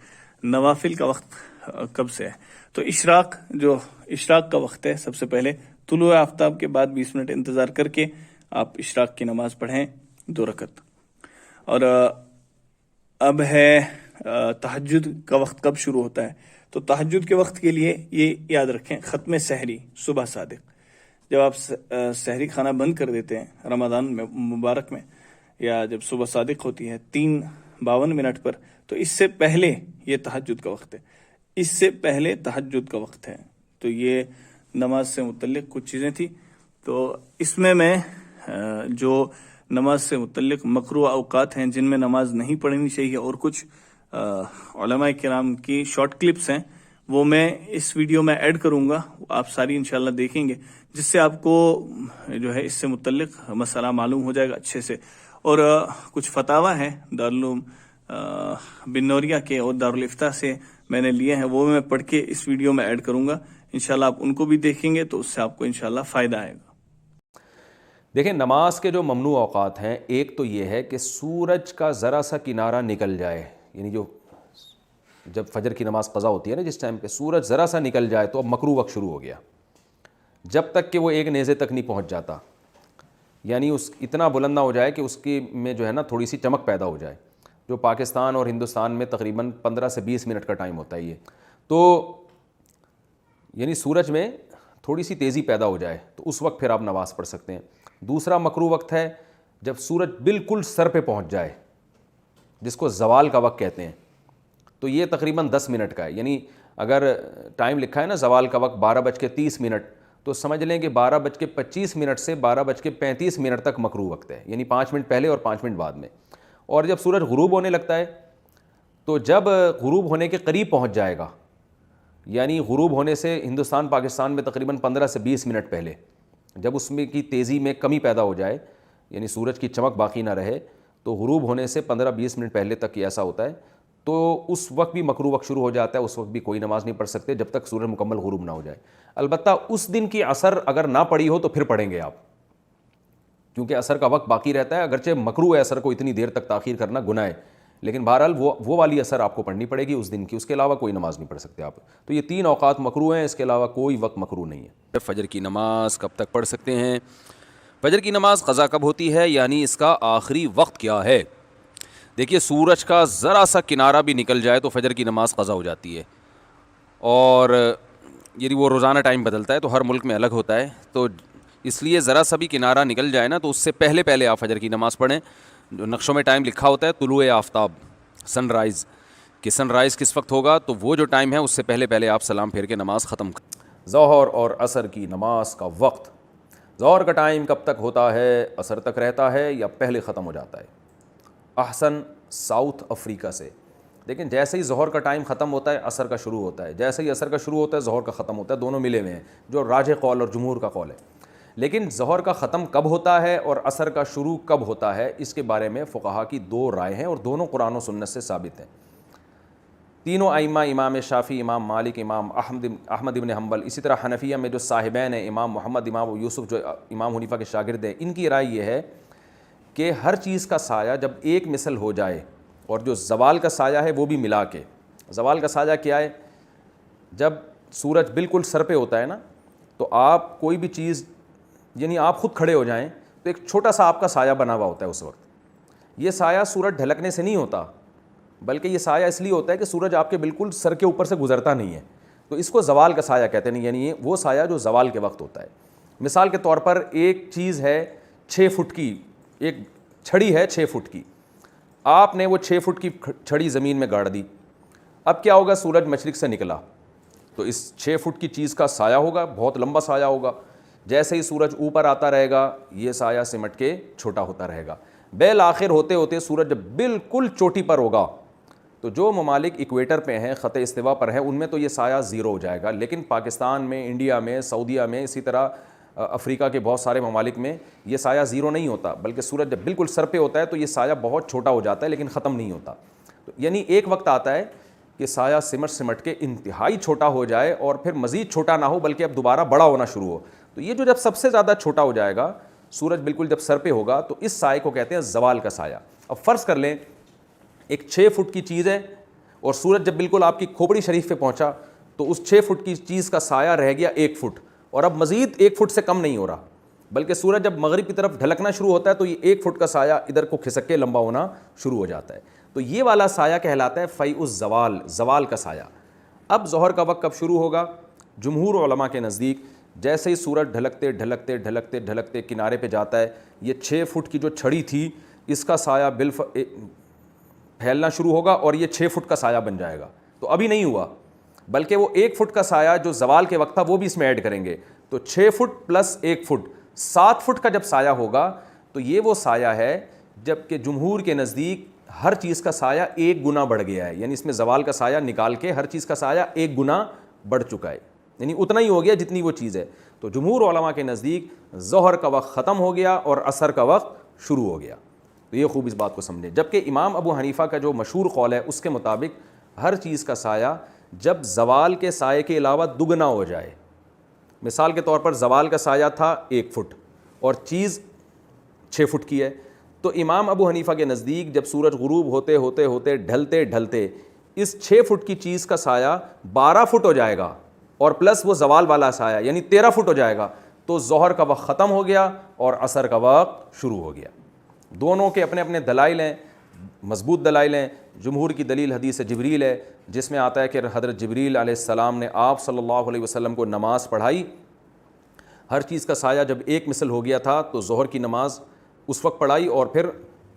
نوافل کا وقت کب سے ہے؟ تو اشراق کا وقت ہے. سب سے پہلے طلوع آفتاب کے بعد 20 منٹ انتظار کر کے آپ اشراق کی نماز پڑھیں 2 رکعت. اور اب ہے تہجد کا وقت کب شروع ہوتا ہے. تو تہجد کے وقت کے لیے یہ یاد رکھیں، ختم سحری صبح صادق، جب آپ سحری کھانا بند کر دیتے ہیں رمضان میں مبارک میں، یا جب صبح صادق ہوتی ہے 3:52 پر، تو اس سے پہلے یہ تہجد کا وقت ہے، اس سے پہلے تہجد کا وقت ہے۔ تو یہ نماز سے متعلق کچھ چیزیں تھیں۔ تو اس میں جو نماز سے متعلق مکروہ اوقات ہیں جن میں نماز نہیں پڑھنی چاہیے، اور کچھ علماء کرام کی شارٹ کلپس ہیں، وہ میں اس ویڈیو میں ایڈ کروں گا، آپ ساری انشاءاللہ دیکھیں گے، جس سے آپ کو جو ہے اس سے متعلق مسئلہ معلوم ہو جائے گا اچھے سے۔ اور کچھ فتاوی ہیں دارالعلوم بن نوریہ کے اور دارالافتاء سے میں نے لیے ہیں، وہ میں پڑھ کے اس ویڈیو میں ایڈ کروں گا، انشاءاللہ آپ ان کو بھی دیکھیں گے تو اس سے آپ کو انشاءاللہ فائدہ آئے گا۔ دیکھیں، نماز کے جو ممنوع اوقات ہیں، ایک تو یہ ہے کہ سورج کا ذرا سا کنارہ نکل جائے، یعنی جب فجر کی نماز قضا ہوتی ہے نا، جس ٹائم پہ سورج ذرا سا نکل جائے تو اب مکروہ وقت شروع ہو گیا، جب تک کہ وہ ایک نیزے تک نہیں پہنچ جاتا، یعنی اتنا بلند نہ ہو جائے کہ اس کی میں جو ہے نا تھوڑی سی چمک پیدا ہو جائے، جو پاکستان اور ہندوستان میں تقریباً 15 سے 20 منٹ کا ٹائم ہوتا ہے یہ، تو یعنی سورج میں تھوڑی سی تیزی پیدا ہو جائے تو اس وقت پھر آپ نماز پڑھ سکتے ہیں۔ دوسرا مکروہ وقت ہے جب سورج بالکل سر پہ پہنچ جائے، جس کو زوال کا وقت کہتے ہیں، تو یہ تقریباً 10 منٹ کا ہے، یعنی اگر ٹائم لکھا ہے نا زوال کا وقت 12:30 تو سمجھ لیں کہ 12:25 سے 12:35 تک مکروہ وقت ہے، یعنی 5 منٹ پہلے اور 5 منٹ بعد میں۔ اور جب سورج غروب ہونے لگتا ہے تو جب غروب ہونے کے قریب پہنچ جائے گا، یعنی غروب ہونے سے ہندوستان پاکستان میں تقریباً 15 سے 20 منٹ پہلے، جب اس میں کی تیزی میں کمی پیدا ہو جائے، یعنی سورج کی چمک باقی نہ رہے، تو غروب ہونے سے 15-20 منٹ پہلے تک یہ ایسا ہوتا ہے، تو اس وقت بھی مکروہ وقت شروع ہو جاتا ہے، اس وقت بھی کوئی نماز نہیں پڑھ سکتے جب تک سورج مکمل غروب نہ ہو جائے۔ البتہ اس دن کی عصر اگر نہ پڑی ہو تو پھر پڑھیں گے آپ، کیونکہ عصر کا وقت باقی رہتا ہے، اگرچہ مکروہ ہے عصر کو اتنی دیر تک تاخیر کرنا گناہ ہے، لیکن بہرحال وہ والی عصر آپ کو پڑھنی پڑے گی اس دن کی، اس کے علاوہ کوئی نماز نہیں پڑھ سکتے آپ۔ تو یہ 3 اوقات مکروہ ہیں، اس کے علاوہ کوئی وقت مکروہ نہیں ہے۔ فجر کی نماز کب تک پڑھ سکتے ہیں؟ فجر کی نماز قضا کب ہوتی ہے، یعنی اس کا آخری وقت کیا ہے؟ دیکھیے، سورج کا ذرا سا کنارہ بھی نکل جائے تو فجر کی نماز قضا ہو جاتی ہے، اور یعنی وہ روزانہ ٹائم بدلتا ہے تو ہر ملک میں الگ ہوتا ہے، تو اس لیے ذرا سا بھی کنارہ نکل جائے نا تو اس سے پہلے آپ فجر کی نماز پڑھیں۔ جو نقشوں میں ٹائم لکھا ہوتا ہے طلوع آفتاب، سن رائز، کہ سن رائز کس وقت ہوگا، تو وہ جو ٹائم ہے اس سے پہلے آپ سلام پھیر کے نماز ختم کریں۔ ظہر اور عصر کی نماز کا وقت، ظہر کا ٹائم کب تک ہوتا ہے؟ عصر تک رہتا ہے یا پہلے ختم ہو جاتا ہے؟ احسن ساؤتھ افریقہ سے، لیکن جیسے ہی ظہر کا ٹائم ختم ہوتا ہے عصر کا شروع ہوتا ہے، جیسے ہی عصر کا شروع ہوتا ہے ظہر کا ختم ہوتا ہے، دونوں ملے ہوئے ہیں، جو راجح قول اور جمہور کا قول ہے۔ لیکن ظہر کا ختم کب ہوتا ہے اور عصر کا شروع کب ہوتا ہے، اس کے بارے میں فقہا کی 2 رائے ہیں، اور دونوں قرآن و سنت سے ثابت ہیں۔ تینوں ائمہ، امام شافعی، امام مالک، امام احمد ابن حنبل، اسی طرح حنفیہ میں جو صاحبین ہیں امام محمد، امام یوسف جو امام حنیفہ کے شاگرد ہیں، ان کی رائے یہ ہے کہ ہر چیز کا سایہ جب ایک مثل ہو جائے، اور جو زوال کا سایہ ہے وہ بھی ملا کے، زوال کا سایہ کیا ہے؟ جب سورج بالکل سر پہ ہوتا ہے نا، تو آپ کوئی بھی چیز، یعنی آپ خود کھڑے ہو جائیں تو ایک چھوٹا سا آپ کا سایہ بنا ہوا ہوتا ہے اس وقت۔ یہ سایہ سورج ڈھلکنے سے نہیں ہوتا، بلکہ یہ سایہ اس لیے ہوتا ہے کہ سورج آپ کے بالکل سر کے اوپر سے گزرتا نہیں ہے، تو اس کو زوال کا سایہ کہتے ہیں، یعنی وہ سایہ جو زوال کے وقت ہوتا ہے۔ مثال کے طور پر ایک چیز ہے 6 فٹ کی، ایک چھڑی ہے 6 فٹ کی، آپ نے وہ 6 فٹ کی چھڑی زمین میں گاڑ دی، اب کیا ہوگا؟ سورج مشرق سے نکلا تو اس 6 فٹ کی چیز کا سایہ ہوگا، بہت لمبا سایہ ہوگا، جیسے ہی سورج اوپر آتا رہے گا یہ سایہ سمٹ کے چھوٹا ہوتا رہے گا، بالآخر ہوتے ہوتے سورج جب بالکل چوٹی پر ہوگا، تو جو ممالک ایکویٹر پہ ہیں، خط استوا پر ہیں، ان میں تو یہ سایہ 0 ہو جائے گا، لیکن پاکستان میں، انڈیا میں، سعودیہ میں، اسی طرح افریقہ کے بہت سارے ممالک میں یہ سایہ 0 نہیں ہوتا، بلکہ سورج جب بالکل سر پہ ہوتا ہے تو یہ سایہ بہت چھوٹا ہو جاتا ہے لیکن ختم نہیں ہوتا۔ تو یعنی ایک وقت آتا ہے کہ سایہ سمٹ کے انتہائی چھوٹا ہو جائے اور پھر مزید چھوٹا نہ ہو بلکہ اب دوبارہ بڑا ہونا شروع ہو، تو یہ جو جب سب سے زیادہ چھوٹا ہو جائے گا، سورج بالکل جب سر پہ ہوگا، تو اس سائے کو کہتے ہیں زوال کا سایہ۔ اب فرض کر لیں ایک 6 فٹ کی چیز ہے اور سورج جب بالکل آپ کی کھوپڑی شریف پہ پہنچا تو اس 6 فٹ کی چیز کا سایہ رہ گیا 1 فٹ، اور اب مزید 1 فٹ سے کم نہیں ہو رہا، بلکہ سورج جب مغرب کی طرف ڈھلکنا شروع ہوتا ہے تو یہ 1 فٹ کا سایہ ادھر کو کھسک کے لمبا ہونا شروع ہو جاتا ہے، تو یہ والا سایہ کہلاتا ہے فیء الزوال، زوال کا سایہ۔ اب ظہر کا وقت کب شروع ہوگا؟ جمہور علماء کے نزدیک جیسے ہی سورج ڈھلکتے ڈھلکتے ڈھلکتے ڈھلکتے کنارے پہ جاتا ہے، یہ 6 فٹ کی جو چھڑی تھی اس کا سایہ پھیلنا شروع ہوگا اور یہ 6 فٹ کا سایہ بن جائے گا. تو ابھی نہیں ہوا، بلکہ وہ 1 فٹ کا سایہ جو زوال کے وقت تھا وہ بھی اس میں ایڈ کریں گے. تو 6 فٹ پلس 1 فٹ 7 فٹ کا جب سایہ ہوگا تو یہ وہ سایہ ہے جب کہ جمہور کے نزدیک ہر چیز کا سایہ 1 گنا بڑھ گیا ہے. یعنی اس میں زوال کا سایہ نکال کے ہر چیز کا سایہ 1 گنا بڑھ چکا ہے، یعنی اتنا ہی ہو گیا جتنی وہ چیز ہے. تو جمہور علماء کے نزدیک ظہر کا وقت ختم ہو گیا اور عصر کا وقت شروع ہو گیا. تو یہ خوب اس بات کو سمجھیں. جبکہ امام ابو حنیفہ کا جو مشہور قول ہے اس کے مطابق ہر چیز کا سایہ جب زوال کے سائے کے علاوہ دگنا ہو جائے، مثال کے طور پر زوال کا سایہ تھا 1 فٹ اور چیز 6 فٹ کی ہے، تو امام ابو حنیفہ کے نزدیک جب سورج غروب ہوتے ہوتے ہوتے ڈھلتے ڈھلتے اس 6 فٹ کی چیز کا سایہ 12 فٹ ہو جائے گا اور پلس وہ زوال والا سایہ یعنی 13 فٹ ہو جائے گا، تو ظہر کا وقت ختم ہو گیا اور عصر کا وقت شروع ہو گیا. دونوں کے اپنے اپنے دلائل ہیں، مضبوط دلائل ہیں. جمہور کی دلیل حدیث جبریل ہے جس میں آتا ہے کہ حضرت جبریل علیہ السلام نے آپ صلی اللہ علیہ وسلم کو نماز پڑھائی. ہر چیز کا سایہ جب 1 مثل ہو گیا تھا تو ظہر کی نماز اس وقت پڑھائی اور پھر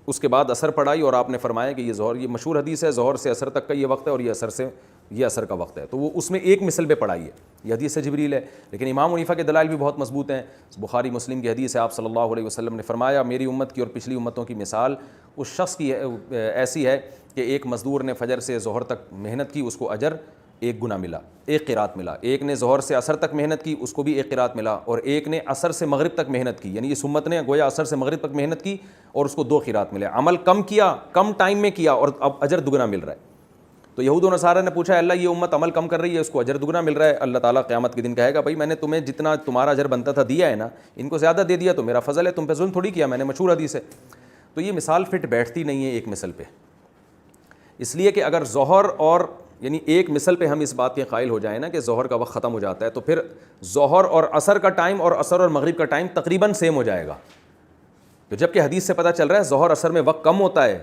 اس کے بعد عصر پڑھائی، اور آپ نے فرمایا کہ یہ ظہر، یہ مشہور حدیث ہے، ظہر سے عصر تک کا یہ وقت ہے اور یہ عصر کا وقت ہے. تو وہ اس میں 1 مثل پہ پڑھائی ہے، یہ حدیث جبریل ہے. لیکن امام حنیفہ کے دلائل بھی بہت مضبوط ہیں. بخاری مسلم کی حدیث ہے، آپ صلی اللہ علیہ وسلم نے فرمایا میری امت کی اور پچھلی امتوں کی مثال اس شخص کی ایسی ہے کہ ایک مزدور نے فجر سے ظہر تک محنت کی، اس کو اجر 1 گنا ملا، 1 قرات ملا. ایک نے ظہر سے عصر تک محنت کی، اس کو بھی 1 قرات ملا. اور ایک نے عصر سے مغرب تک محنت کی، یعنی اس امت نے گویا عصر سے مغرب تک محنت کی اور اس کو 2 قرات ملے. عمل کم کیا، کم ٹائم میں کیا اور اب اجر دگنا مل رہا ہے. تو یہود و نصارہ نے پوچھا اللہ یہ امت عمل کم کر رہی ہے، اس کو اجر دگنا مل رہا ہے. اللہ تعالیٰ قیامت کے دن کہے گا بھائی میں نے تمہیں جتنا تمہارا اجر بنتا تھا دیا ہے نا، ان کو زیادہ دے دیا تو میرا فضل ہے، تم پہ ظلم تھوڑی کیا میں نے. مشہور حدیث ہے. تو یہ مثال فٹ بیٹھتی نہیں ہے 1 مثل پہ، اس لیے کہ اگر ظہر اور یعنی 1 مثل پہ ہم اس بات کے قائل ہو جائیں نا کہ ظہر کا وقت ختم ہو جاتا ہے تو پھر ظہر اور عصر کا ٹائم اور عصر اور مغرب کا ٹائم تقریباً سیم ہو جائے گا. تو جب کہ حدیث سے پتہ چل رہا ہے ظہر عصر میں وقت کم ہوتا ہے،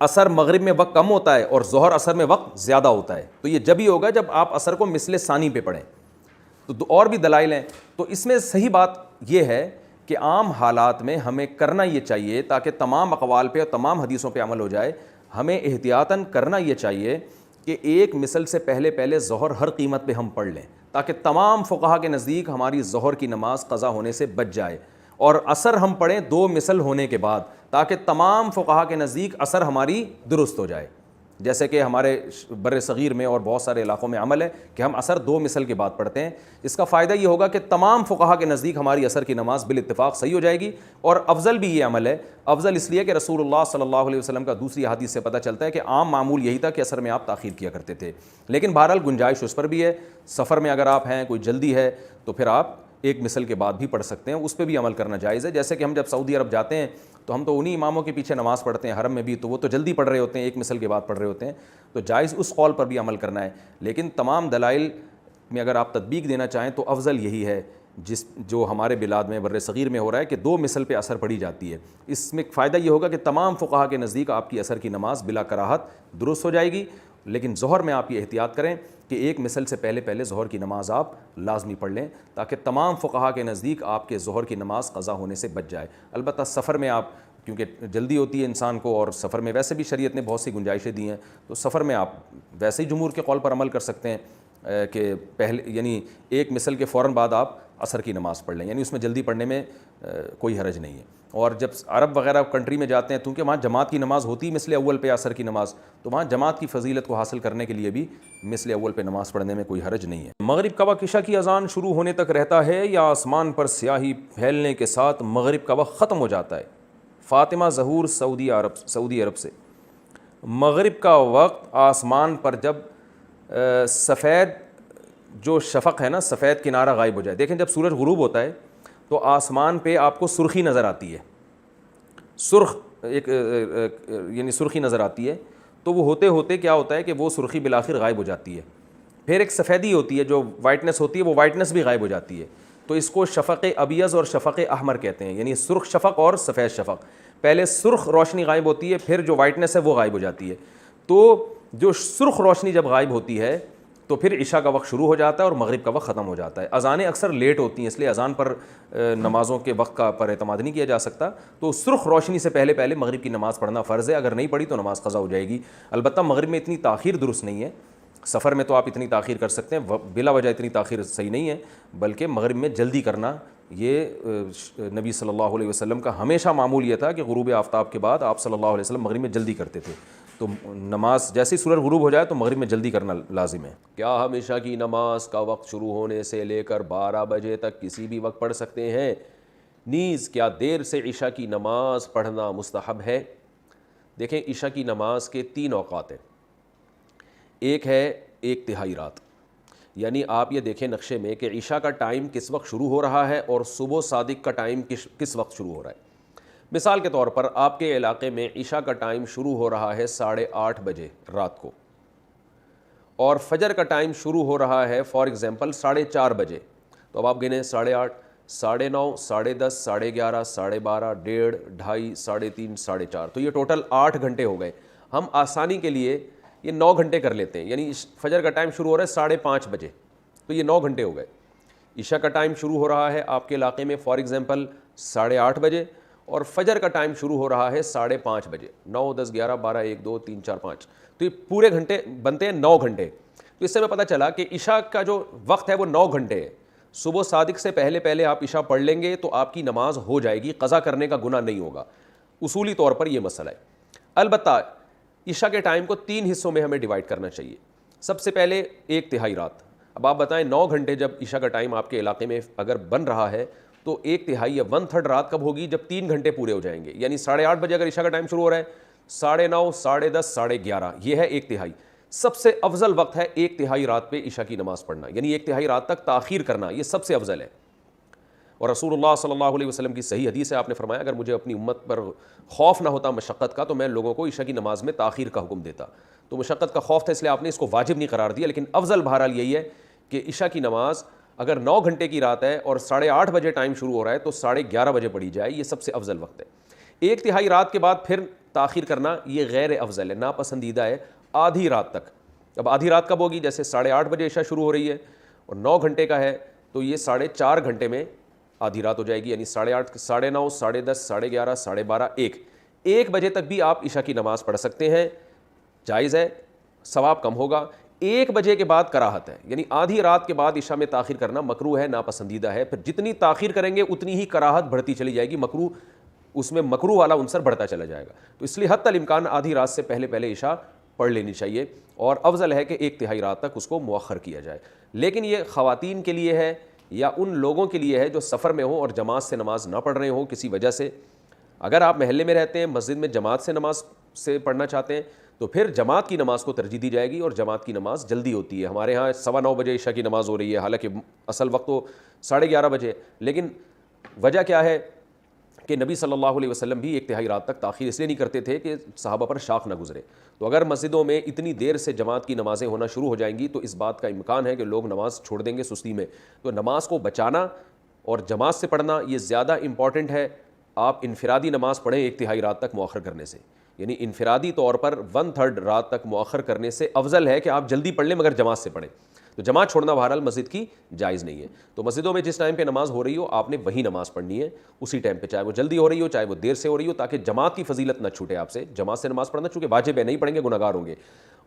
عصر مغرب میں وقت کم ہوتا ہے اور ظہر عصر میں وقت زیادہ ہوتا ہے. تو یہ جب ہی ہوگا جب آپ عصر کو مثل ثانی پہ پڑھیں. تو اور بھی دلائل ہیں. تو اس میں صحیح بات یہ ہے کہ عام حالات میں ہمیں کرنا یہ چاہیے تاکہ تمام اقوال پہ اور تمام حدیثوں پہ عمل ہو جائے، ہمیں احتیاطاً کرنا یہ چاہیے کہ 1 مثل سے پہلے ظہر ہر قیمت پہ ہم پڑھ لیں تاکہ تمام فقہا کے نزدیک ہماری ظہر کی نماز قضا ہونے سے بچ جائے، اور عصر ہم پڑھیں 2 مثل ہونے کے بعد تاکہ تمام فقہا کے نزدیک عصر ہماری درست ہو جائے. جیسے کہ ہمارے بر صغیر میں اور بہت سارے علاقوں میں عمل ہے کہ ہم عصر 2 مثل کے بعد پڑھتے ہیں. اس کا فائدہ یہ ہوگا کہ تمام فقہا کے نزدیک ہماری عصر کی نماز بالاتفاق صحیح ہو جائے گی. اور افضل بھی یہ عمل ہے، افضل اس لیے کہ رسول اللہ صلی اللہ علیہ وسلم کا دوسری حدیث سے پتہ چلتا ہے کہ عام معمول یہی تھا کہ عصر میں آپ تاخیر کیا کرتے تھے. لیکن بہرحال گنجائش اس پر بھی ہے. سفر میں اگر آپ ہیں، کوئی جلدی ہے تو پھر آپ 1 مثل کے بعد بھی پڑھ سکتے ہیں، اس پہ بھی عمل کرنا جائز ہے. جیسے کہ ہم جب سعودی عرب جاتے ہیں تو ہم تو انہی اماموں کے پیچھے نماز پڑھتے ہیں حرم میں بھی، تو وہ تو جلدی پڑھ رہے ہوتے ہیں، 1 مثل کے بعد پڑھ رہے ہوتے ہیں، تو جائز اس قول پر بھی عمل کرنا ہے. لیکن تمام دلائل میں اگر آپ تطبیق دینا چاہیں تو افضل یہی ہے جو ہمارے بلاد میں بر صغیر میں ہو رہا ہے کہ 2 مثل پہ عصر پڑھی جاتی ہے. اس میں فائدہ یہ ہوگا کہ تمام فقہا کے نزدیک آپ کی عصر کی نماز بلا کراہت درست ہو جائے گی. لیکن ظہر میں آپ یہ احتیاط کریں کہ 1 مثل سے پہلے ظہر کی نماز آپ لازمی پڑھ لیں تاکہ تمام فقہا کے نزدیک آپ کے ظہر کی نماز قضا ہونے سے بچ جائے. البتہ سفر میں آپ کیونکہ جلدی ہوتی ہے انسان کو، اور سفر میں ویسے بھی شریعت نے بہت سی گنجائشیں دی ہیں، تو سفر میں آپ ویسے ہی جمہور کے قول پر عمل کر سکتے ہیں کہ پہلے یعنی 1 مثل کے فوراً بعد آپ عصر کی نماز پڑھ لیں، یعنی اس میں جلدی پڑھنے میں کوئی حرج نہیں ہے. اور جب عرب وغیرہ کنٹری میں جاتے ہیں کیونکہ وہاں جماعت کی نماز ہوتی ہے مثل اول پہ عصر کی نماز، تو وہاں جماعت کی فضیلت کو حاصل کرنے کے لیے بھی مثل اول پہ نماز پڑھنے میں کوئی حرج نہیں ہے. مغرب کا وقت عشاء کی اذان شروع ہونے تک رہتا ہے یا آسمان پر سیاہی پھیلنے کے ساتھ مغرب کا وقت ختم ہو جاتا ہے؟ فاطمہ ظہور سعودی عرب سے. مغرب کا وقت آسمان پر جب سفید جو شفق ہے نا، سفید کنارہ غائب ہو جائے. دیکھیں جب سورج غروب ہوتا ہے تو آسمان پہ آپ کو سرخی نظر آتی ہے، سرخ یعنی سرخی نظر آتی ہے. تو وہ ہوتے ہوتے کیا ہوتا ہے کہ وہ سرخی بالآخر غائب ہو جاتی ہے. پھر ایک سفیدی ہوتی ہے، جو وائٹنس ہوتی ہے، وہ وائٹنس بھی غائب ہو جاتی ہے. تو اس کو شفق ابیض اور شفق احمر کہتے ہیں، یعنی سرخ شفق اور سفید شفق. پہلے سرخ روشنی غائب ہوتی ہے، پھر جو وائٹنس ہے وہ غائب ہو جاتی ہے. تو جو سرخ روشنی جب غائب ہوتی ہے تو پھر عشاء کا وقت شروع ہو جاتا ہے اور مغرب کا وقت ختم ہو جاتا ہے. اذانیں اکثر لیٹ ہوتی ہیں، اس لیے اذان پر نمازوں کے وقت کا پر اعتماد نہیں کیا جا سکتا. تو سرخ روشنی سے پہلے پہلے مغرب کی نماز پڑھنا فرض ہے. اگر نہیں پڑھی تو نماز قضا ہو جائے گی. البتہ مغرب میں اتنی تاخیر درست نہیں ہے. سفر میں تو آپ اتنی تاخیر کر سکتے ہیں، بلا وجہ اتنی تاخیر صحیح نہیں ہے، بلکہ مغرب میں جلدی کرنا یہ نبی صلی اللہ علیہ وسلم کا ہمیشہ معمول یہ تھا کہ غروب آفتاب کے بعد آپ صلی اللہ علیہ وسلم مغرب میں جلدی کرتے تھے. تو نماز جیسے ہی سورج غروب ہو جائے تو مغرب میں جلدی کرنا لازم ہے. کیا ہم عشاء کی نماز کا وقت شروع ہونے سے لے کر 12 بجے تک کسی بھی وقت پڑھ سکتے ہیں؟ نیز کیا دیر سے عشاء کی نماز پڑھنا مستحب ہے؟ دیکھیں، عشاء کی نماز کے 3 اوقات ہیں. ایک ہے 1 تہائی رات، یعنی آپ یہ دیکھیں نقشے میں کہ عشاء کا ٹائم کس وقت شروع ہو رہا ہے اور صبح صادق کا ٹائم کس وقت شروع ہو رہا ہے. مثال کے طور پر آپ کے علاقے میں عشاء کا ٹائم شروع ہو رہا ہے 8:30 بجے رات کو، اور فجر کا ٹائم شروع ہو رہا ہے فار ایگزامپل 4:30 بجے. تو اب آپ گنیں 8:30، 9:30، 10:30، 11:30، 12:30، 1:30، 2:30، 3:30، 4:30. تو یہ ٹوٹل 8 گھنٹے ہو گئے. ہم آسانی کے لیے یہ 9 گھنٹے کر لیتے ہیں، یعنی فجر کا ٹائم شروع ہو رہا ہے 5:30 بجے، تو یہ 9 گھنٹے ہو گئے. عشاء کا ٹائم شروع ہو رہا ہے آپ کے علاقے میں فار ایگزامپل 8:30 بجے، اور فجر کا ٹائم شروع ہو رہا ہے 5:30 بجے. 9، 10، 11، 12، 1، 2، 3، 4، 5. تو یہ پورے گھنٹے بنتے ہیں 9 گھنٹے. تو اس سے ہمیں پتہ چلا کہ عشاء کا جو وقت ہے وہ 9 گھنٹے ہے. صبح صادق سے پہلے پہلے آپ عشاء پڑھ لیں گے تو آپ کی نماز ہو جائے گی، قضا کرنے کا گناہ نہیں ہوگا. اصولی طور پر یہ مسئلہ ہے. البتہ عشاء کے ٹائم کو 3 حصوں میں ہمیں ڈیوائڈ کرنا چاہیے. سب سے پہلے 1 تہائی رات. اب آپ بتائیں 9 گھنٹے جب عشاء کا ٹائم آپ کے علاقے میں اگر بن رہا ہے تو 1 تہائی یا 1/3 رات کب ہوگی؟ جب 3 گھنٹے پورے ہو جائیں گے. یعنی 8:30 بجے اگر عشاء کا ٹائم شروع ہو رہا ہے، 9:30، 10:30، 11:30، یہ ہے 1 تہائی. سب سے افضل وقت ہے 1 تہائی رات پہ عشاء کی نماز پڑھنا، یعنی 1 تہائی رات تک تاخیر کرنا، یہ سب سے افضل ہے. اور رسول اللہ صلی اللہ علیہ وسلم کی صحیح حدیث ہے، آپ نے فرمایا اگر مجھے اپنی امت پر خوف نہ ہوتا مشقت کا تو میں لوگوں کو عشاء کی نماز میں تاخیر کا حکم دیتا. تو مشقت کا خوف تھا اس لیے آپ نے اس کو واجب نہیں قرار دیا، لیکن افضل بہرحال یہی ہے کہ عشاء کی نماز اگر 9 گھنٹے کی رات ہے اور 8:30 بجے ٹائم شروع ہو رہا ہے تو 11:30 بجے پڑھی جائے، یہ سب سے افضل وقت ہے. 1 تہائی رات کے بعد پھر تاخیر کرنا یہ غیر افضل ہے، ناپسندیدہ ہے آدھی رات تک. اب آدھی رات کب ہوگی؟ جیسے 8:30 بجے عشاء شروع ہو رہی ہے اور 9 گھنٹے کا ہے تو یہ 4.5 گھنٹے میں آدھی رات ہو جائے گی، یعنی 8:30، 9:30، 10:30، 11:30، 12:30، 1 بجے تک بھی آپ عشاء کی نماز پڑھ سکتے ہیں. جائز ہے، ثواب کم ہوگا. 1 بجے کے بعد کراہت ہے، یعنی آدھی رات کے بعد عشاء میں تاخیر کرنا مکروہ ہے، ناپسندیدہ ہے. پھر جتنی تاخیر کریں گے اتنی ہی کراہت بڑھتی چلی جائے گی، مکروہ اس میں مکروہ والا عنصر بڑھتا چلا جائے گا. تو اس لیے حتی الامکان آدھی رات سے پہلے پہلے عشاء پڑھ لینی چاہیے، اور افضل ہے کہ 1 تہائی رات تک اس کو مؤخر کیا جائے. لیکن یہ خواتین کے لیے ہے یا ان لوگوں کے لیے ہے جو سفر میں ہوں اور جماعت سے نماز نہ پڑھ رہے ہوں کسی وجہ سے. اگر آپ محلے میں رہتے ہیں، مسجد میں جماعت سے نماز سے پڑھنا چاہتے ہیں تو پھر جماعت کی نماز کو ترجیح دی جائے گی، اور جماعت کی نماز جلدی ہوتی ہے. ہمارے ہاں 9:15 بجے عشاء کی نماز ہو رہی ہے، حالانکہ اصل وقت تو 11:30 بجے. لیکن وجہ کیا ہے کہ نبی صلی اللہ علیہ وسلم بھی 1 تہائی رات تک تاخیر اس لیے نہیں کرتے تھے کہ صحابہ پر شاق نہ گزرے. تو اگر مسجدوں میں اتنی دیر سے جماعت کی نمازیں ہونا شروع ہو جائیں گی تو اس بات کا امکان ہے کہ لوگ نماز چھوڑ دیں گے سستی میں. تو نماز کو بچانا اور جماعت سے پڑھنا یہ زیادہ امپورٹنٹ ہے. آپ انفرادی نماز پڑھیں 1 تہائی رات تک مؤخر کرنے سے، یعنی انفرادی طور پر 1/3 رات تک مؤخر کرنے سے افضل ہے کہ آپ جلدی پڑھ لیں مگر جماعت سے پڑھیں. تو جماعت چھوڑنا بہرحال مسجد کی جائز نہیں ہے. تو مسجدوں میں جس ٹائم پہ نماز ہو رہی ہو آپ نے وہی نماز پڑھنی ہے اسی ٹائم پہ، چاہے وہ جلدی ہو رہی ہو چاہے وہ دیر سے ہو رہی ہو، تاکہ جماعت کی فضیلت نہ چھوٹے آپ سے. جماعت سے نماز پڑھنا چونکہ واجب ہے، نہیں پڑھیں گے گناہگار ہوں گے.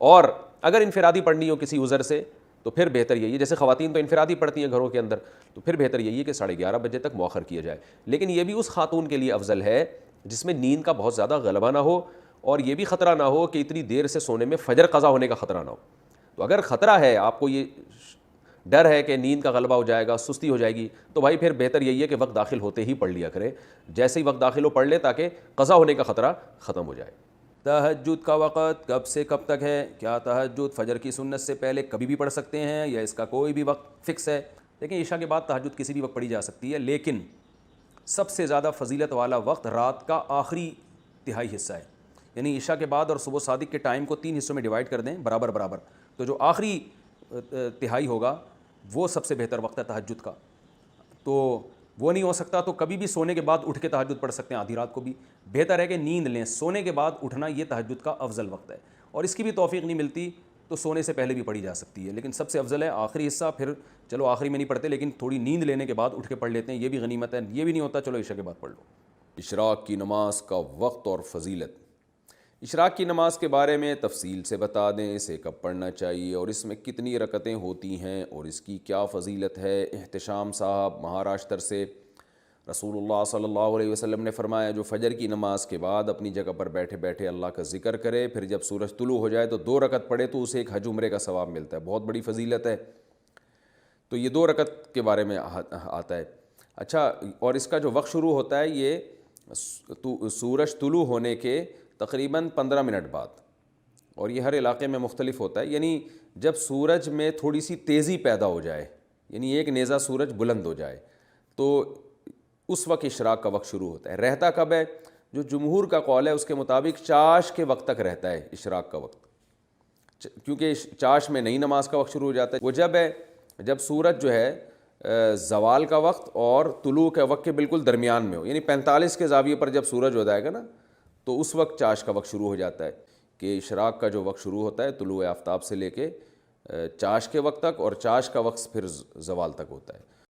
اور اگر انفرادی پڑھنی ہو کسی عذر سے تو پھر بہتر یہی ہے، جیسے خواتین تو انفرادی پڑھتی ہیں گھروں کے اندر، تو پھر بہتر یہی ہے کہ 11:30 بجے تک مؤخر کیا جائے. لیکن یہ بھی اس خاتون کے لیے افضل ہے جس میں نیند کا بہت زیادہ غلبہ نہ ہو اور یہ بھی خطرہ نہ ہو کہ اتنی دیر سے سونے میں فجر قضا ہونے کا خطرہ نہ ہو. تو اگر خطرہ ہے، آپ کو یہ ڈر ہے کہ نیند کا غلبہ ہو جائے گا، سستی ہو جائے گی، تو بھائی پھر بہتر یہی ہے کہ وقت داخل ہوتے ہی پڑھ لیا کریں. جیسے ہی وقت داخل ہو پڑھ لیں تاکہ قضا ہونے کا خطرہ ختم ہو جائے. تہجد کا وقت کب سے کب تک ہے؟ کیا تہجد فجر کی سنت سے پہلے کبھی بھی پڑھ سکتے ہیں یا اس کا کوئی بھی وقت فکس ہے؟ دیکھیں عشاء کے بعد تہجد کسی بھی وقت پڑھی جا سکتی ہے، لیکن سب سے زیادہ فضیلت والا وقت رات کا آخری تہائی حصہ ہے. یعنی عشاء کے بعد اور صبح صادق کے ٹائم کو 3 حصوں میں ڈیوائڈ کر دیں برابر برابر، تو جو آخری تہائی ہوگا وہ سب سے بہتر وقت ہے تہجد کا. تو وہ نہیں ہو سکتا تو کبھی بھی سونے کے بعد اٹھ کے تہجد پڑھ سکتے ہیں، آدھی رات کو بھی. بہتر ہے کہ نیند لیں، سونے کے بعد اٹھنا یہ تہجد کا افضل وقت ہے. اور اس کی بھی توفیق نہیں ملتی تو سونے سے پہلے بھی پڑھی جا سکتی ہے، لیکن سب سے افضل ہے آخری حصہ، پھر چلو آخری میں نہیں پڑھتے لیکن تھوڑی نیند لینے کے بعد اٹھ کے پڑھ لیتے ہیں، یہ بھی غنیمت ہے، یہ بھی نہیں ہوتا چلو عشاء کے بعد پڑھ لو۔ اشراق کی نماز کا وقت اور فضیلت۔ اشراق کی نماز کے بارے میں تفصیل سے بتا دیں، اسے کب پڑھنا چاہیے اور اس میں کتنی رکعتیں ہوتی ہیں اور اس کی کیا فضیلت ہے۔ احتشام صاحب مہاراشٹر سے۔ رسول اللہ صلی اللہ علیہ وسلم نے فرمایا جو فجر کی نماز کے بعد اپنی جگہ پر بیٹھے بیٹھے اللہ کا ذکر کرے، پھر جب سورج طلوع ہو جائے تو 2 رکعت پڑھے تو اسے ایک حج عمرے کا ثواب ملتا ہے، بہت بڑی فضیلت ہے۔ تو یہ 2 رکعت کے بارے میں آتا ہے۔ اچھا، اور اس کا جو وقت شروع ہوتا ہے یہ سورج طلوع ہونے کے تقریباً 15 منٹ بعد، اور یہ ہر علاقے میں مختلف ہوتا ہے، یعنی جب سورج میں تھوڑی سی تیزی پیدا ہو جائے، یعنی ایک نیزہ سورج بلند ہو جائے تو اس وقت اشراق کا وقت شروع ہوتا ہے۔ رہتا کب ہے؟ جو جمہور کا قول ہے اس کے مطابق چاش کے وقت تک رہتا ہے اشراق کا وقت، کیونکہ چاش میں نئی نماز کا وقت شروع ہو جاتا ہے۔ وہ جب ہے جب سورج جو ہے زوال کا وقت اور طلوع کے وقت کے بالکل درمیان میں ہو، یعنی 45 کے زاویے پر جب سورج ہو جائے گا نا تو اس وقت چاش کا وقت شروع ہو جاتا ہے، کہ اشراق کا جو وقت شروع ہوتا ہے طلوع آفتاب سے لے کے چاش کے وقت تک، اور چاش کا وقت پھر زوال تک ہوتا ہے۔